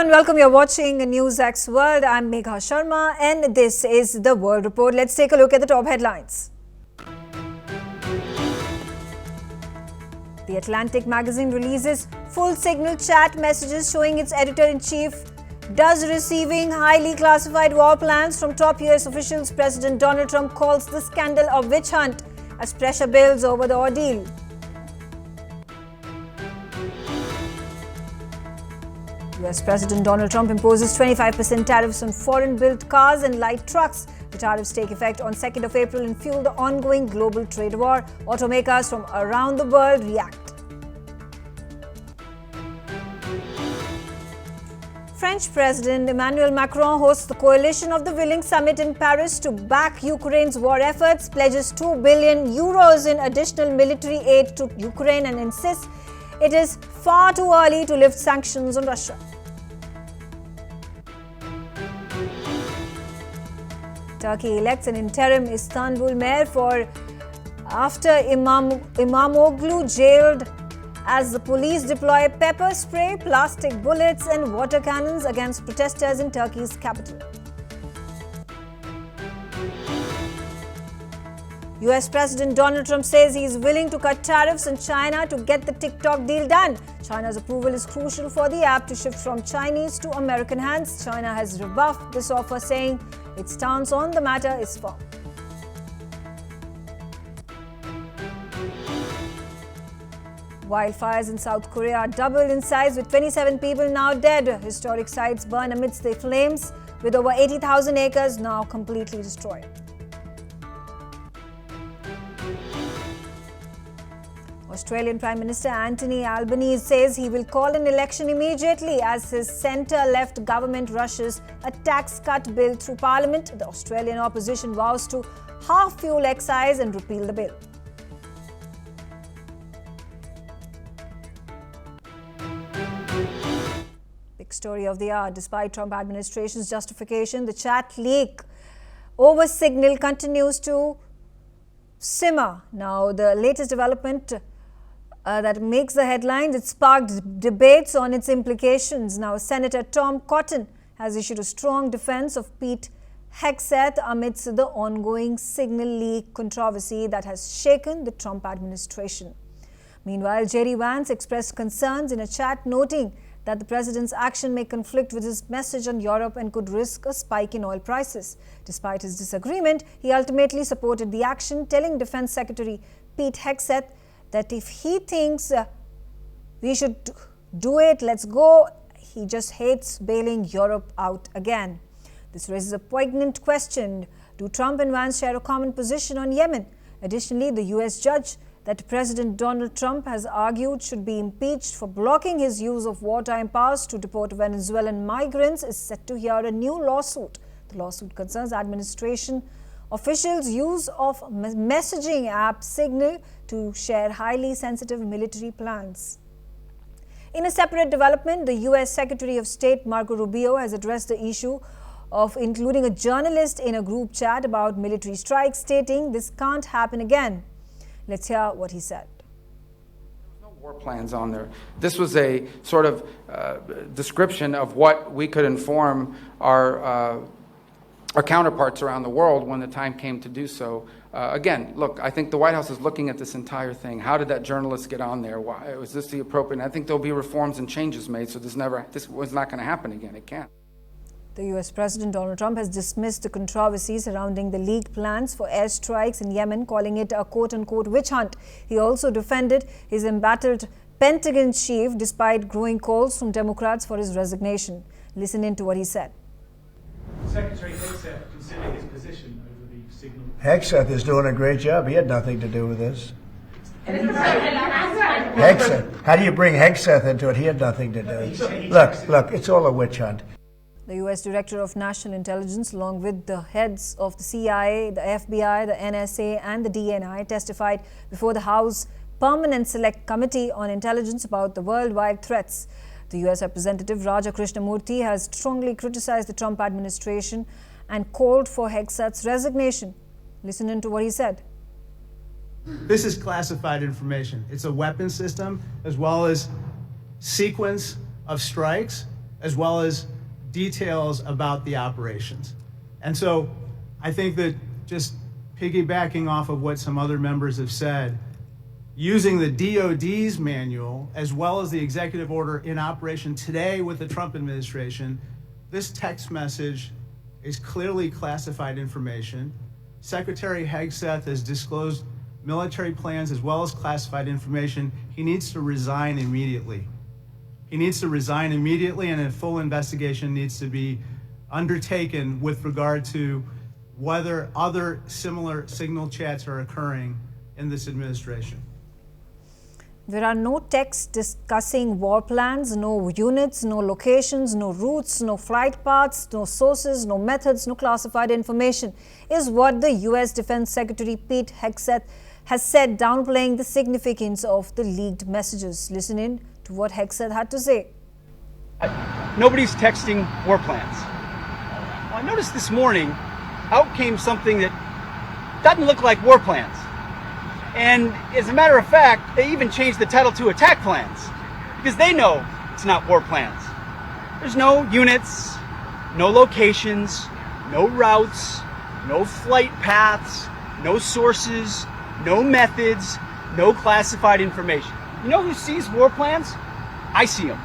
and welcome. You're watching NewsX World. I'm Megha Sharma and this is the World Report. Let's take a look at the top headlines. The Atlantic magazine releases full signal chat messages showing its editor-in-chief does receiving highly classified war plans from top US officials. President Donald Trump calls the scandal a witch hunt as pressure builds over the ordeal. US President Donald Trump imposes 25% tariffs on foreign-built cars and light trucks. The tariffs take effect on 2nd of April and fuel the ongoing global trade war. Automakers from around the world react. French President Emmanuel Macron hosts the Coalition of the Willing summit in Paris to back Ukraine's war efforts, pledges €2 billion in additional military aid to Ukraine and insists it is far too early to lift sanctions on Russia. Turkey elects an interim Istanbul mayor after Imamoglu jailed as the police deploy pepper spray, plastic bullets and water cannons against protesters in Turkey's capital. US President Donald Trump says he is willing to cut tariffs on China to get the TikTok deal done. China's approval is crucial for the app to shift from Chinese to American hands. China has rebuffed this offer, saying its stance on the matter is firm. Wildfires in South Korea doubled in size with 27 people now dead. Historic sites burn amidst the flames with over 80,000 acres now completely destroyed. Australian Prime Minister Anthony Albanese says he will call an election immediately as his centre-left government rushes a tax cut bill through Parliament. The Australian opposition vows to halve fuel excise and repeal the bill. Big story of the hour. Despite Trump administration's justification, the chat leak over Signal continues to simmer. Now, the latest development that makes the headlines, it sparked debates on its implications. Now, Senator Tom Cotton has issued a strong defense of Pete Hegseth amidst the ongoing Signal leak controversy that has shaken the Trump administration. Meanwhile, Jerry Vance expressed concerns in a chat, noting that the president's action may conflict with his message on Europe and could risk a spike in oil prices. Despite his disagreement, he ultimately supported the action, telling Defense Secretary Pete Hegseth that if he thinks we should do it, let's go. He just hates bailing Europe out again. This raises a poignant question. Do Trump and Vance share a common position on Yemen? Additionally, the US judge that President Donald Trump has argued should be impeached for blocking his use of wartime powers to deport Venezuelan migrants is set to hear a new lawsuit. The lawsuit concerns administration officials' use of messaging app Signal to share highly sensitive military plans. In a separate development, the US Secretary of State Marco Rubio has addressed the issue of including a journalist in a group chat about military strikes, stating this can't happen again. Let's hear what he said. There was no war plans on there. This was a sort of description of what we could inform our counterparts around the world when the time came to do so. Again, look, I think the White House is looking at this entire thing. How did that journalist get on there? Why was this the appropriate? I think there'll be reforms and changes made, so this was not going to happen again. It can't. The US President Donald Trump has dismissed the controversy surrounding the leaked plans for airstrikes in Yemen, calling it a quote-unquote witch hunt. He also defended his embattled Pentagon chief despite growing calls from Democrats for his resignation. Listen in to what he said. Secretary Hegseth consider his position over the Signal. Hegseth is doing a great job. He had nothing to do with this. Hegseth. How do you bring Hegseth into it? He had nothing to do. Look, it's all a witch hunt. The U.S. Director of National Intelligence, along with the heads of the CIA, the FBI, the NSA and the DNI, testified before the House Permanent Select Committee on Intelligence about the worldwide threats. The U.S. Representative Raja Krishnamurthy has strongly criticized the Trump administration and called for Hegseth's resignation. Listen in to what he said. This is classified information. It's a weapon system as well as sequence of strikes as well as details about the operations. And so I think that, just piggybacking off of what some other members have said, using the DOD's manual as well as the executive order in operation today with the Trump administration, this text message is clearly classified information. Secretary Hegseth has disclosed military plans as well as classified information. He needs to resign immediately. He needs to resign immediately, and a full investigation needs to be undertaken with regard to whether other similar signal chats are occurring in this administration. There are no texts discussing war plans, no units, no locations, no routes, no flight paths, no sources, no methods, no classified information, is what the U.S. Defense Secretary Pete Hegseth has said, downplaying the significance of the leaked messages. Listen in to what Hegseth had to say. Nobody's texting war plans. Well, I noticed this morning out came something that doesn't look like war plans. And as a matter of fact, they even changed the title to attack plans because they know it's not war plans. There's no units, no locations, no routes, no flight paths, no sources, no methods, no classified information. You know who sees war plans? I see them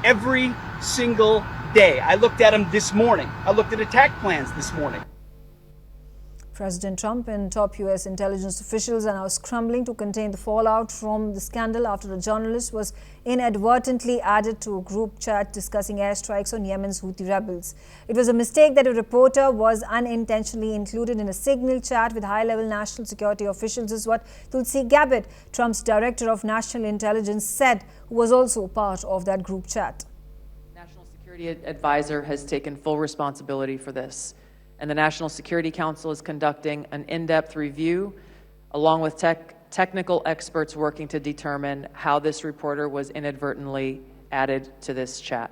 every single day. I looked at them this morning. I looked at attack plans this morning. President Trump and top U.S. intelligence officials are now scrambling to contain the fallout from the scandal after a journalist was inadvertently added to a group chat discussing airstrikes on Yemen's Houthi rebels. It was a mistake that a reporter was unintentionally included in a signal chat with high-level national security officials, is what Tulsi Gabbard, Trump's director of national intelligence, said, who was also part of that group chat. National Security Advisor has taken full responsibility for this, and the National Security Council is conducting an in-depth review along with technical experts working to determine how this reporter was inadvertently added to this chat.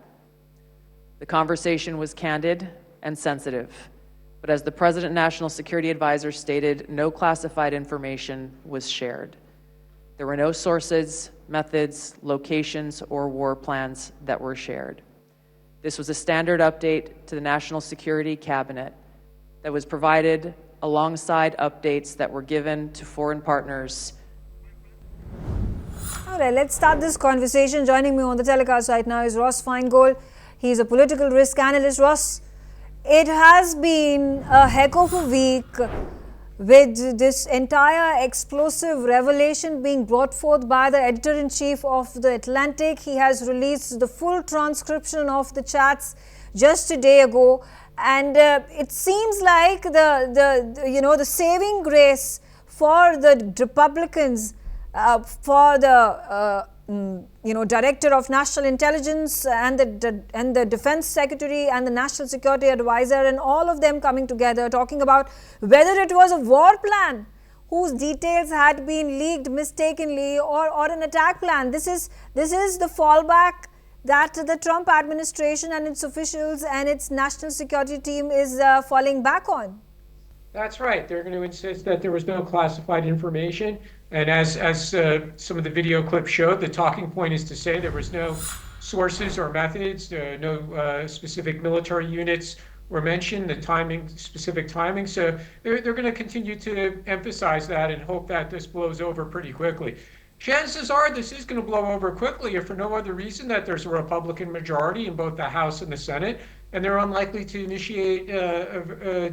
The conversation was candid and sensitive, but as the President National Security Advisor stated, no classified information was shared. There were no sources, methods, locations, or war plans that were shared. This was a standard update to the National Security Cabinet that was provided alongside updates that were given to foreign partners. All right, let's start this conversation. Joining me on the telecast right now is Ross Feingold. He's a political risk analyst. Ross, it has been a heck of a week with this entire explosive revelation being brought forth by the editor-in-chief of The Atlantic. He has released the full transcription of the chats just a day ago. And it seems like the saving grace for the Republicans, for the Director of National Intelligence and the Defense Secretary and the National Security Advisor, and all of them coming together talking about whether it was a war plan whose details had been leaked mistakenly or an attack plan. This is the fallback that the Trump administration and its officials and its national security team is falling back on. That's right. They're going to insist that there was no classified information. And as some of the video clips showed, the talking point is to say there was no sources or methods, no specific military units were mentioned, the timing, specific timing. So they're going to continue to emphasize that and hope that this blows over pretty quickly. Chances are this is going to blow over quickly, if for no other reason that there's a Republican majority in both the House and the Senate, and they're unlikely to initiate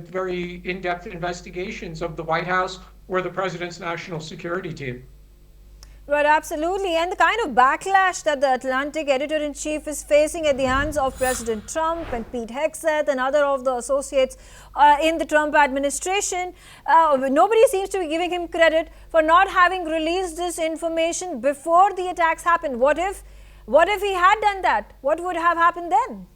very in-depth investigations of the White House or the president's national security team. Right, absolutely. And the kind of backlash that the Atlantic editor-in-chief is facing at the hands of President Trump and Pete Hegseth and other of the associates in the Trump administration, nobody seems to be giving him credit for not having released this information before the attacks happened. What if he had done that? What would have happened then?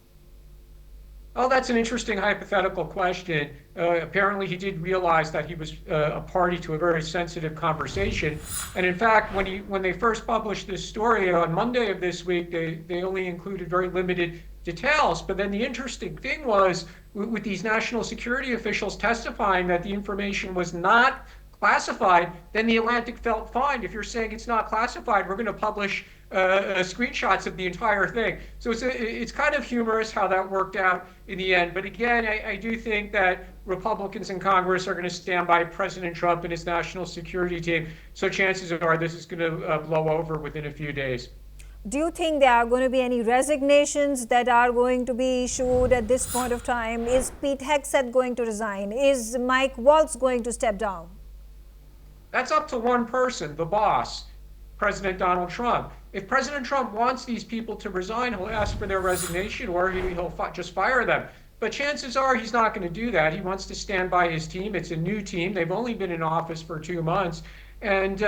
Oh, that's an interesting hypothetical question. Apparently, he did realize that he was a party to a very sensitive conversation. And in fact, when they first published this story on Monday of this week, they only included very limited details. But then the interesting thing was, with these national security officials testifying that the information was not classified, then the Atlantic felt fine. If you're saying it's not classified, we're going to publish screenshots of the entire thing. So it's kind of humorous how that worked out in the end. But again, I do think that Republicans in Congress are going to stand by President Trump and his national security team. So chances are this is going to blow over within a few days. Do you think there are going to be any resignations that are going to be issued at this point of time? Is Pete Hegseth going to resign? Is Mike Waltz going to step down? That's up to one person, the boss, President Donald Trump. If President Trump wants these people to resign, he'll ask for their resignation or he'll just fire them. But chances are he's not going to do that. He wants to stand by his team. It's a new team. They've only been in office for 2 months. And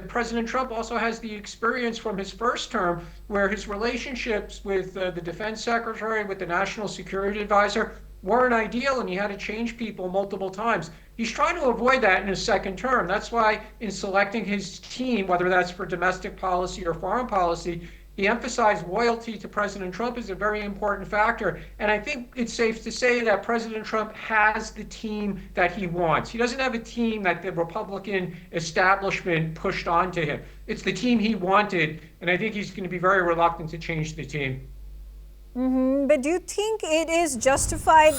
President Trump also has the experience from his first term where his relationships with the defense secretary, with the national security advisor, weren't ideal, and he had to change people multiple times. He's trying to avoid that in his second term. That's why in selecting his team, whether that's for domestic policy or foreign policy, he emphasized loyalty to President Trump is a very important factor. And I think it's safe to say that President Trump has the team that he wants. He doesn't have a team that the Republican establishment pushed onto him. It's the team he wanted, and I think he's going to be very reluctant to change the team. But do you think it is justified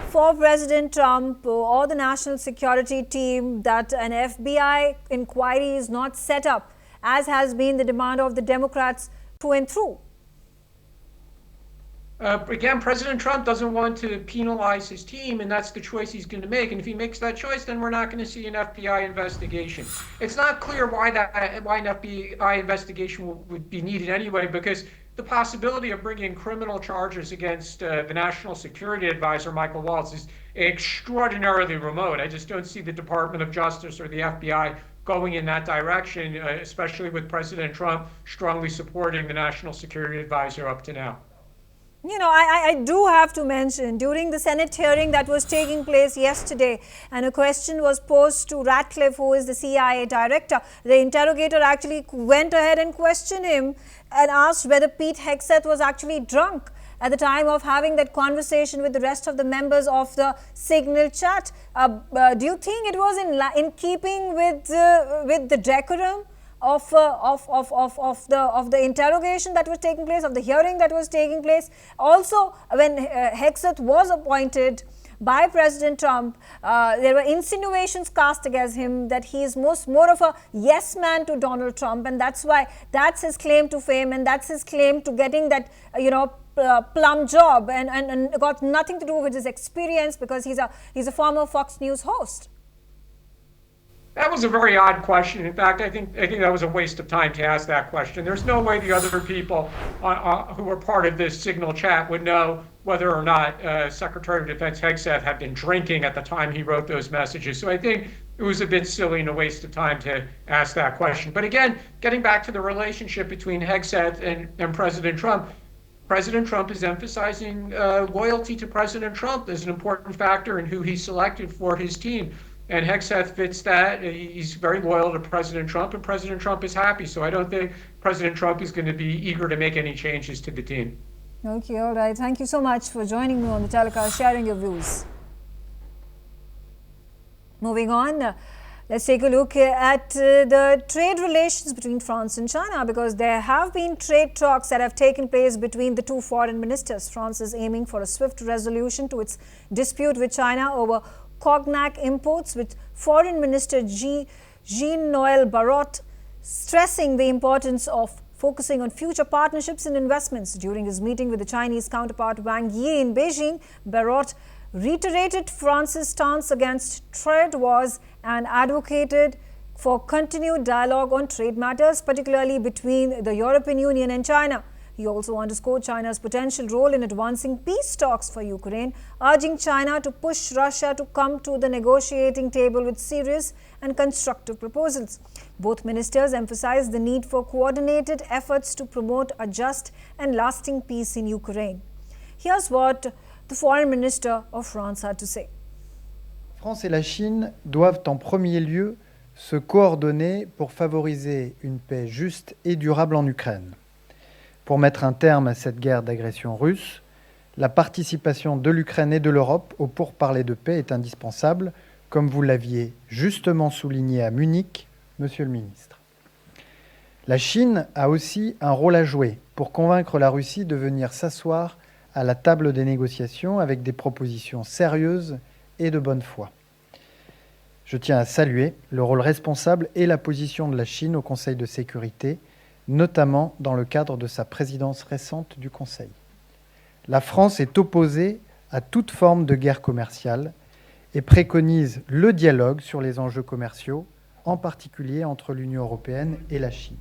for President Trump or the national security team that an FBI inquiry is not set up, as has been the demand of the Democrats through and through? Again, President Trump doesn't want to penalize his team, and that's the choice he's going to make. And if he makes that choice, then we're not going to see an FBI investigation. It's not clear why an FBI investigation would be needed anyway, because the possibility of bringing criminal charges against the National Security Advisor, Michael Waltz, is extraordinarily remote. I just don't see the Department of Justice or the FBI going in that direction, especially with President Trump strongly supporting the National Security Advisor up to now. You know, I do have to mention, during the Senate hearing that was taking place yesterday, and a question was posed to Ratcliffe, who is the CIA director, the interrogator actually went ahead and questioned him and asked whether Pete Hegseth was actually drunk at the time of having that conversation with the rest of the members of the Signal chat. Do you think it was in keeping with the decorum of the interrogation that was taking place, of the hearing that was taking place? Also, when Hegseth was appointed by President Trump, there were insinuations cast against him that he is more of a yes man to Donald Trump, and that's why that's his claim to fame, and that's his claim to getting that plum job, and got nothing to do with his experience, because he's a former Fox News host. That was a very odd question. In fact, I think that was a waste of time to ask that question. There's no way the other people who were part of this Signal chat would know whether or not Secretary of Defense Hegseth had been drinking at the time he wrote those messages. So I think it was a bit silly and a waste of time to ask that question. But again, getting back to the relationship between Hegseth and President Trump is emphasizing loyalty to President Trump as an important factor in who he selected for his team. And Hegseth fits that. He's very loyal to President Trump, and President Trump is happy. So I don't think President Trump is going to be eager to make any changes to the team. Okay, all right. Thank you so much for joining me on the telecast, sharing your views. Moving on, let's take a look at the trade relations between France and China, because there have been trade talks that have taken place between the two foreign ministers. France is aiming for a swift resolution to its dispute with China over cognac imports, with Foreign Minister Jean-Noël Barrot stressing the importance of focusing on future partnerships and investments. During his meeting with the Chinese counterpart Wang Yi in Beijing, Barrot reiterated France's stance against trade wars and advocated for continued dialogue on trade matters, particularly between the European Union and China. He also underscored China's potential role in advancing peace talks for Ukraine, urging China to push Russia to come to the negotiating table with serious and constructive proposals. Both ministers emphasized the need for coordinated efforts to promote a just and lasting peace in Ukraine. Here's what the Foreign Minister of France had to say. France et la Chine doivent en premier lieu se coordonner pour favoriser une paix juste et durable en Ukraine. Pour mettre un terme à cette guerre d'agression russe, la participation de l'Ukraine et de l'Europe aux pourparlers de paix est indispensable comme vous l'aviez justement souligné à Munich, Monsieur le ministre. La Chine a aussi un rôle à jouer pour convaincre la Russie de venir s'asseoir à la table des négociations avec des propositions sérieuses et de bonne foi. Je tiens à saluer le rôle responsable et la position de la Chine au Conseil de sécurité, notamment dans le cadre de sa présidence récente du Conseil. La France est opposée à toute forme de guerre commerciale et préconise le dialogue sur les enjeux commerciaux, en particulier entre l'Union européenne et la Chine.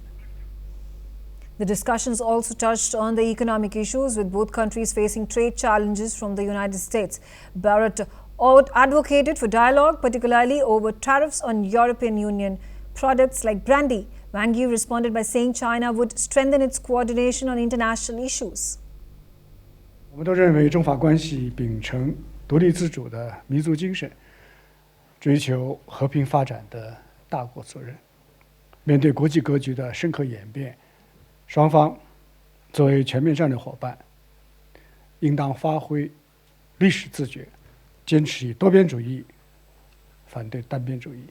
The discussions also touched on the economic issues, with both countries facing trade challenges from the United States. Barrett advocated for dialogue, particularly over tariffs on European Union products like brandy. Wang Yi responded by saying China would strengthen its coordination on international issues. 我们都认为中法关系秉承独立自主的民族精神，追求和平发展的大国责任。面对国际格局的深刻演变，双方作为全面战略伙伴，应当发挥历史自觉，坚持以多边主义反对单边主义，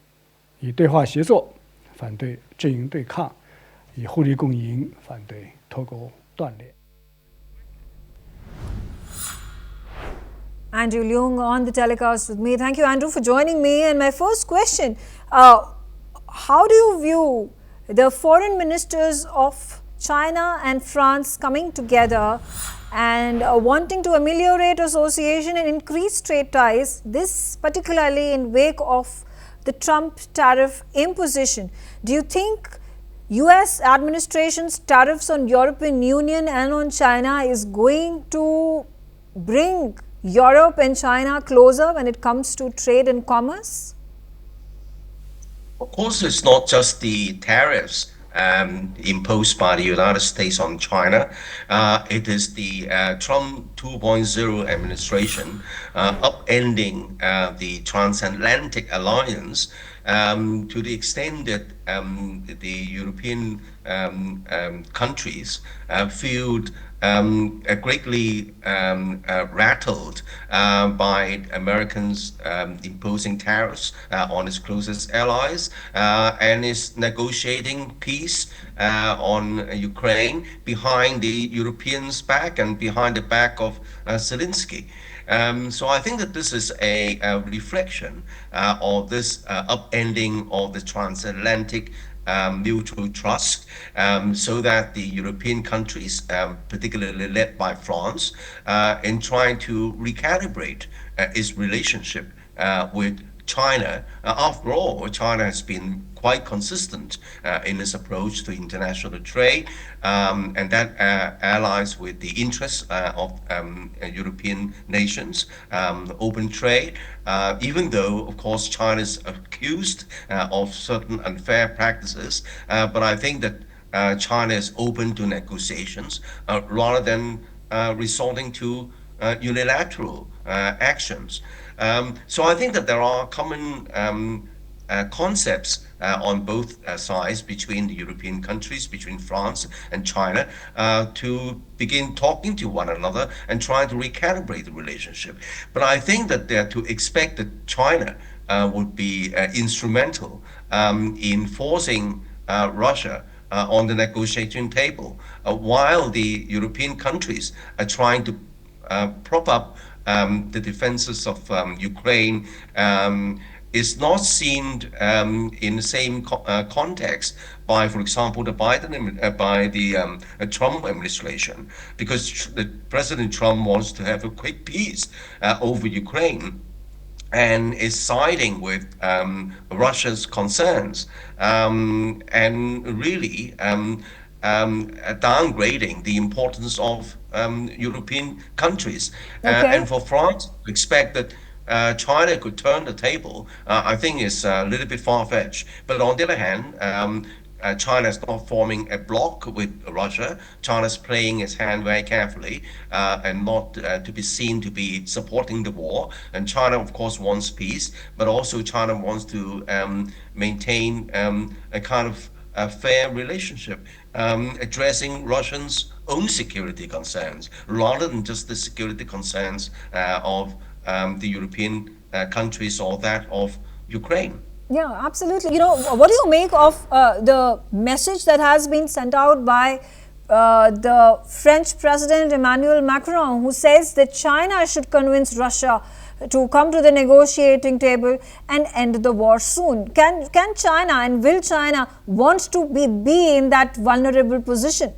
以对话协作反对阵营对抗，以互利共赢反对脱钩断裂。 Andrew Leung on the telecast with me. Thank you, Andrew, for joining me. And my first question, how do you view the foreign ministers of China and France coming together and wanting to ameliorate association and increase trade ties, this particularly in wake of the Trump tariff imposition? Do you think US administration's tariffs on European Union and on China is going to bring Europe and China closer when it comes to trade and commerce? Of course, it's not just the tariffs imposed by the United States on China. It is the Trump 2.0 administration upending the transatlantic alliance to the extent that the European countries feel greatly rattled by Americans imposing tariffs on its closest allies and is negotiating peace on Ukraine behind the Europeans' back and behind the back of Zelensky. So I think that this is a reflection of this upending of the transatlantic mutual trust, so that the European countries, particularly led by France, in trying to recalibrate its relationship with China. After all, China has been quite consistent in its approach to international trade, and that allies with the interests of European nations, open trade, even though, of course, China is accused of certain unfair practices. But I think that China is open to negotiations rather than resorting to unilateral actions. So I think that there are common concepts on both sides between the European countries, between France and China, to begin talking to one another and trying to recalibrate the relationship. But I think that to expect that China would be instrumental in forcing Russia on the negotiating table, while the European countries are trying to prop up the defenses of Ukraine, is not seen in the same context by, for example, the Trump administration, because President Trump wants to have a quick peace over Ukraine, and is siding with Russia's concerns, and really downgrading the importance of European countries. And for France to expect that China could turn the table, I think is a little bit far-fetched. But on the other hand, China is not forming a bloc with Russia. China is playing its hand very carefully, and not to be seen to be supporting the war. And China, of course, wants peace, but also China wants to maintain a kind of a fair relationship, addressing Russians' own security concerns, rather than just the security concerns of the European countries or that of Ukraine. Yeah, absolutely. You know, what do you make of the message that has been sent out by the French President Emmanuel Macron, who says that China should convince Russia to come to the negotiating table and end the war soon? Can China and will China want to be in that vulnerable position?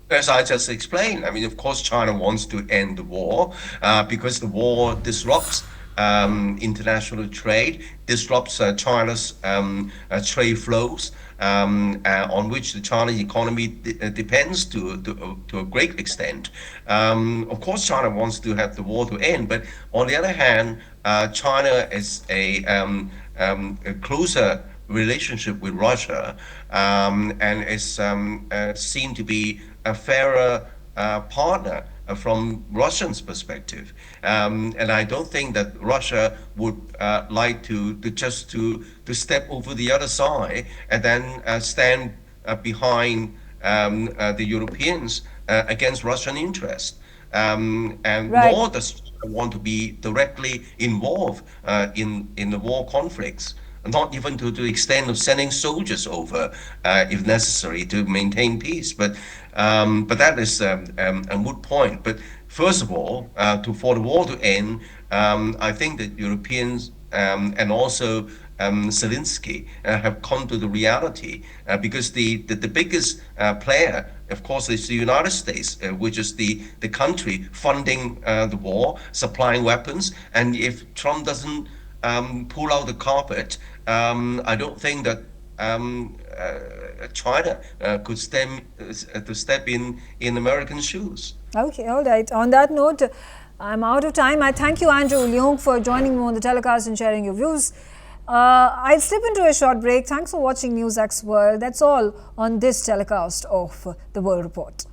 As I just explained, I mean, of course, China wants to end the war because the war disrupts international trade, disrupts China's trade flows, on which the Chinese economy depends to a great extent. Of course, China wants to have the war to end, but on the other hand, China is a closer relationship with Russia and is seen to be a fairer partner from Russians' perspective, and I don't think that Russia would like to step over the other side and then stand behind the Europeans against Russian interests, and Right. nor does China want to be directly involved in the war conflicts. Not even to the extent of sending soldiers over, if necessary, to maintain peace. But that is a moot point. But first of all, for the war to end, I think that Europeans and also Zelensky have come to the reality because the biggest player, of course, is the United States, which is the country funding the war, supplying weapons. And if Trump doesn't pull out the carpet, I don't think that China could step in American shoes. Okay, all right. On that note, I'm out of time. I thank you, Andrew Leung, for joining me on the telecast and sharing your views. I'll slip into a short break. Thanks for watching NewsX World. That's all on this telecast of The World Report.